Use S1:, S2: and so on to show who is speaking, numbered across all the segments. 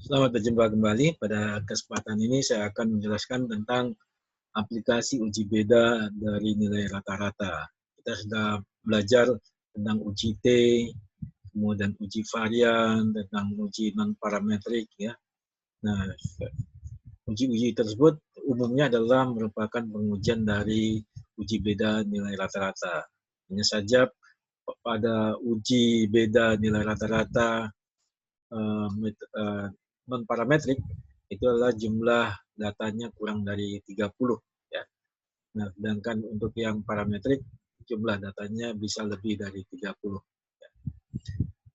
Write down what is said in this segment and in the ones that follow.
S1: Selamat berjumpa kembali. Pada kesempatan ini saya akan menjelaskan tentang aplikasi uji beda dari nilai rata-rata. Kita sudah belajar tentang uji T, kemudian uji varian, tentang uji non-parametrik ya. Nah, uji-uji tersebut umumnya adalah merupakan pengujian dari uji beda nilai rata-rata. Hanya saja pada uji beda nilai rata-rata non-parametrik itu adalah jumlah datanya kurang dari 30 ya. Nah, sedangkan untuk yang parametrik jumlah datanya bisa lebih dari 30 ya.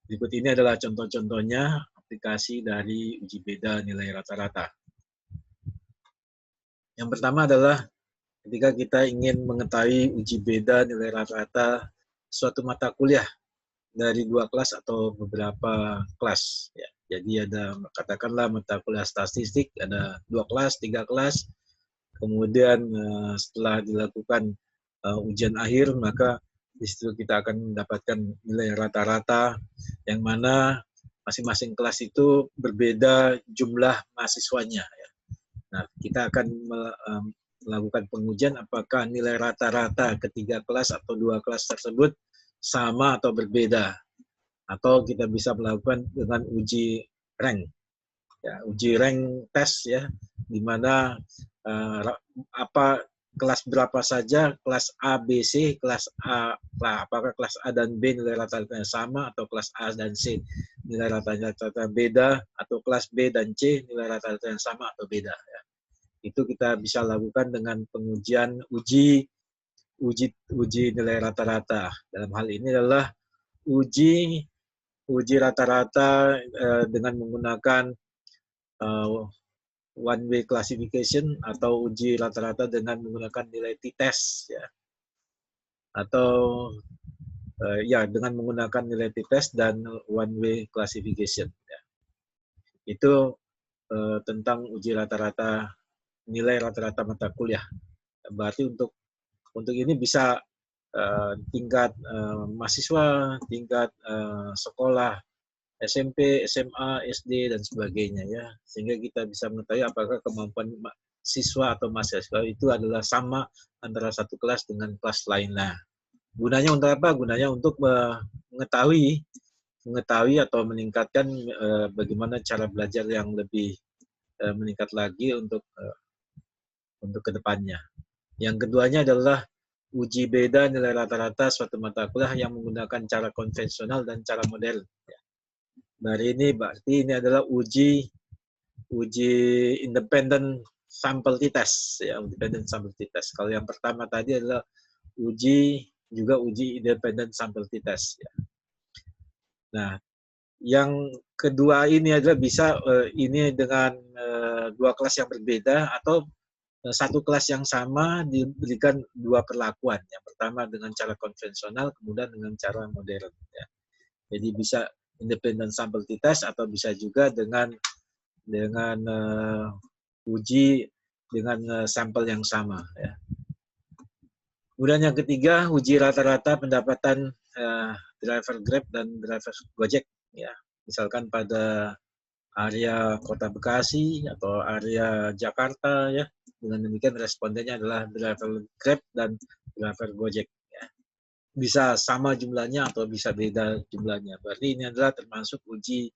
S1: Berikut ini adalah contoh-contohnya aplikasi dari uji beda nilai rata-rata. Yang pertama adalah ketika kita ingin mengetahui uji beda nilai rata-rata suatu mata kuliah dari 2 kelas atau beberapa kelas ya. Jadi ada katakanlah mata kuliah statistik ada 2 kelas, 3 kelas. Kemudian setelah dilakukan ujian akhir maka di situ kita akan mendapatkan nilai rata-rata yang mana masing-masing kelas itu berbeda jumlah mahasiswanya ya. Nah, kita akan melakukan pengujian apakah nilai rata-rata ketiga kelas atau 2 kelas tersebut sama atau berbeda, atau kita bisa melakukan dengan uji rank ya, uji rank tes ya, di mana apa kelas berapa saja, kelas A, B, C, kelas A, apakah kelas A dan B nilai rata-ratanya sama, atau kelas A dan C nilai rata-rata beda, atau kelas B dan C nilai rata-ratanya sama atau beda ya. Itu kita bisa lakukan dengan pengujian uji nilai rata-rata. Dalam hal ini adalah uji rata-rata dengan menggunakan one way classification atau uji rata-rata dengan menggunakan nilai t-test ya. Atau ya dengan menggunakan nilai t-test dan one way classification ya. Itu tentang uji rata-rata nilai rata-rata mata kuliah. Berarti untuk ini bisa tingkat mahasiswa, tingkat sekolah, SMP, SMA, SD, dan sebagainya ya. Sehingga kita bisa mengetahui apakah kemampuan siswa atau mahasiswa itu adalah sama antara satu kelas dengan kelas lain. Nah, gunanya untuk apa? Gunanya untuk mengetahui atau meningkatkan bagaimana cara belajar yang lebih meningkat lagi untuk kedepannya. Yang keduanya adalah uji beda nilai rata-rata suatu mata kuliah yang menggunakan cara konvensional dan cara modern. Dari ini berarti ini adalah uji independent sample t-test ya, independent sample t-test. Kalau yang pertama tadi adalah uji independent sample t-test ya. Nah, yang kedua ini adalah bisa ini dengan 2 kelas yang berbeda atau satu kelas yang sama diberikan 2 perlakuan. Yang pertama dengan cara konvensional, kemudian dengan cara modern ya. Jadi bisa independent sample t-test atau bisa juga dengan uji dengan sampel yang sama ya. Kemudian yang ketiga, uji rata-rata pendapatan driver Grab dan driver Gojek ya. Misalkan pada area Kota Bekasi atau area Jakarta ya. Dengan demikian respondennya adalah driver Grab dan driver Gojek ya. Bisa sama jumlahnya atau bisa beda jumlahnya. Berarti ini adalah termasuk uji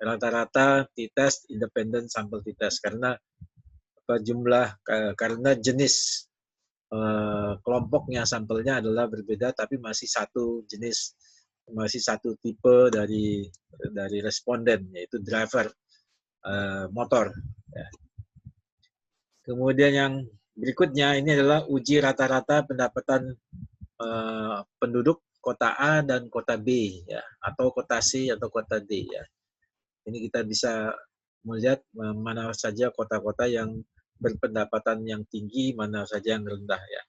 S1: rata-rata t-test independent sample t-test karena karena jenis kelompoknya sampelnya adalah berbeda tapi masih satu jenis, masih satu tipe dari responden yaitu driver motor ya. Kemudian yang berikutnya ini adalah uji rata-rata pendapatan penduduk kota A dan kota B ya, atau kota C atau kota D ya. Ini kita bisa melihat mana saja kota-kota yang berpendapatan yang tinggi, mana saja yang rendah ya.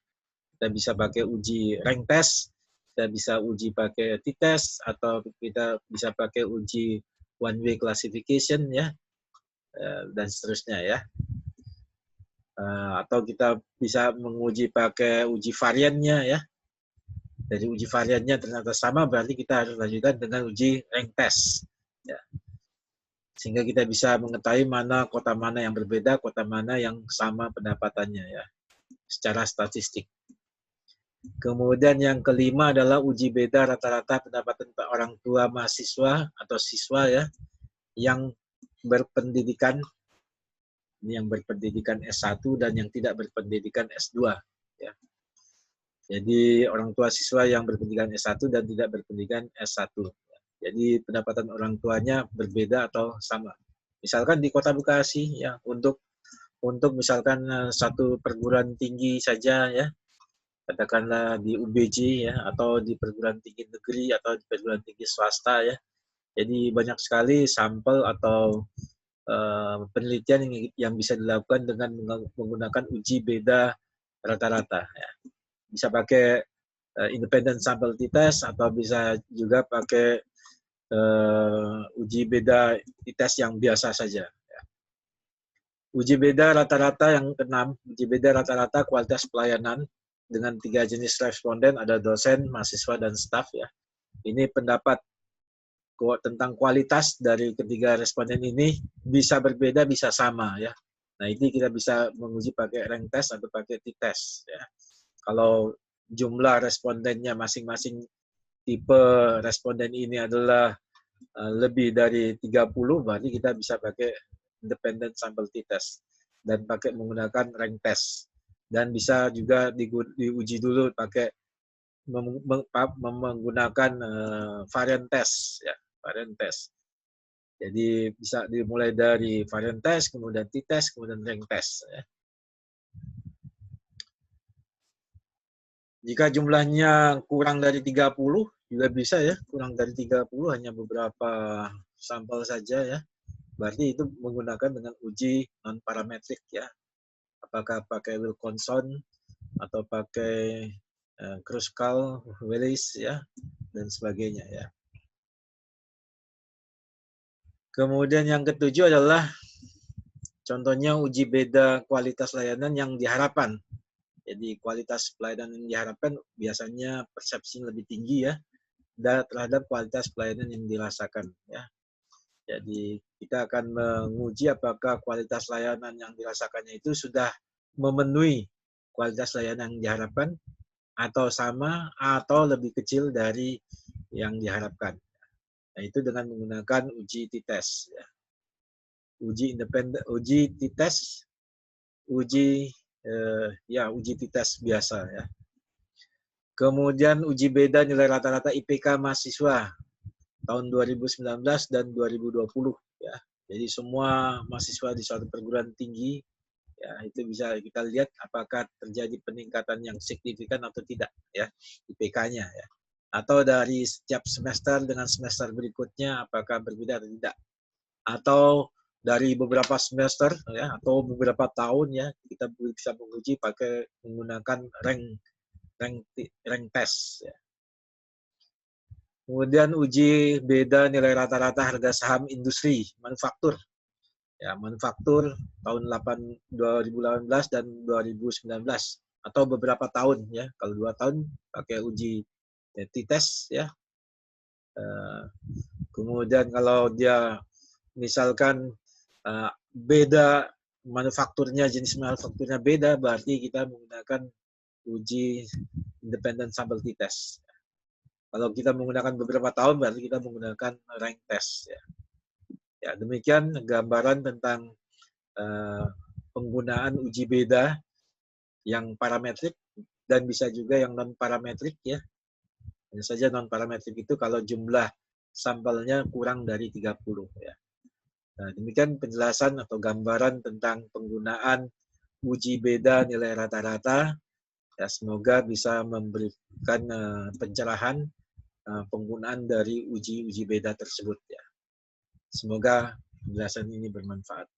S1: Kita bisa pakai uji rank test, kita bisa uji pakai t-test, atau kita bisa pakai uji one way classification ya, dan seterusnya ya. Atau kita bisa menguji pakai uji variannya ya. Dari uji variannya ternyata sama, berarti kita harus lanjutkan dengan uji rank test ya. Sehingga kita bisa mengetahui mana kota mana yang berbeda, kota mana yang sama pendapatannya ya, secara statistik. Kemudian yang kelima adalah uji beda rata-rata pendapatan orang tua mahasiswa atau siswa ya, yang berpendidikan S1 dan yang tidak berpendidikan S2 ya. Jadi orang tua siswa yang berpendidikan S1 dan tidak berpendidikan S1. Jadi pendapatan orang tuanya berbeda atau sama. Misalkan di Kota Bekasi ya, untuk misalkan satu perguruan tinggi saja ya, katakanlah di UBJ ya, atau di perguruan tinggi negeri atau di perguruan tinggi swasta ya. Jadi banyak sekali sampel atau penelitian yang bisa dilakukan dengan menggunakan uji beda rata-rata ya. Bisa pakai independent sample t-test atau bisa juga pakai uji beda t-test yang biasa saja. Ya. Uji beda rata-rata yang keenam, uji beda rata-rata kualitas pelayanan dengan 3 jenis responden, ada dosen, mahasiswa, dan staf ya. Ini pendapat tentang kualitas dari ketiga responden ini bisa berbeda, bisa sama ya. Nah ini kita bisa menguji pakai rank test atau pakai t-test ya. Kalau jumlah respondennya masing-masing tipe responden ini adalah lebih dari 30, berarti kita bisa pakai independent sample t-test dan pakai menggunakan rank test. Dan bisa juga diuji dulu pakai menggunakan variant test ya, variant test. Jadi bisa dimulai dari variant test, kemudian t-test, kemudian rank test ya. Jika jumlahnya kurang dari 30 juga bisa ya, kurang dari 30 hanya beberapa sampel saja ya. Berarti itu menggunakan dengan uji non parametrik ya. Apakah pakai Wilkinson atau pakai Kruskal, Willis ya, dan sebagainya ya. Kemudian yang ketujuh adalah contohnya uji beda kualitas layanan yang diharapkan. Jadi kualitas pelayanan yang diharapkan biasanya persepsinya lebih tinggi ya terhadap kualitas pelayanan yang dirasakan ya. Jadi kita akan menguji apakah kualitas layanan yang dirasakannya itu sudah memenuhi kualitas layanan yang diharapkan atau sama atau lebih kecil dari yang diharapkan. Nah, itu dengan menggunakan uji t-test ya. Uji independen, uji t-test, uji t-test biasa ya. Kemudian uji beda nilai rata-rata IPK mahasiswa tahun 2019 dan 2020 ya. Jadi semua mahasiswa di suatu perguruan tinggi ya itu bisa kita lihat apakah terjadi peningkatan yang signifikan atau tidak ya IPK-nya ya. Atau dari setiap semester dengan semester berikutnya apakah berbeda atau tidak. Atau dari beberapa semester ya atau beberapa tahun ya kita bisa menguji pakai menggunakan rank test ya. Kemudian uji beda nilai rata-rata harga saham industri manufaktur. Ya, manufaktur tahun 2018 dan 2019 atau beberapa tahun ya. Kalau 2 tahun pakai uji t-test ya. Kemudian kalau dia misalkan beda manufakturnya, jenis manufakturnya beda, berarti kita menggunakan uji independent sample t-test. Kalau kita menggunakan beberapa tahun, berarti kita menggunakan rank test. Ya, ya demikian gambaran tentang penggunaan uji beda yang parametrik dan bisa juga yang non parametrik ya. Hanya saja non parametrik itu kalau jumlah sampelnya kurang dari 30 ya. Nah, demikian penjelasan atau gambaran tentang penggunaan uji beda nilai rata-rata. Ya, semoga bisa memberikan pencerahan penggunaan dari uji beda tersebut ya. Semoga penjelasan ini bermanfaat.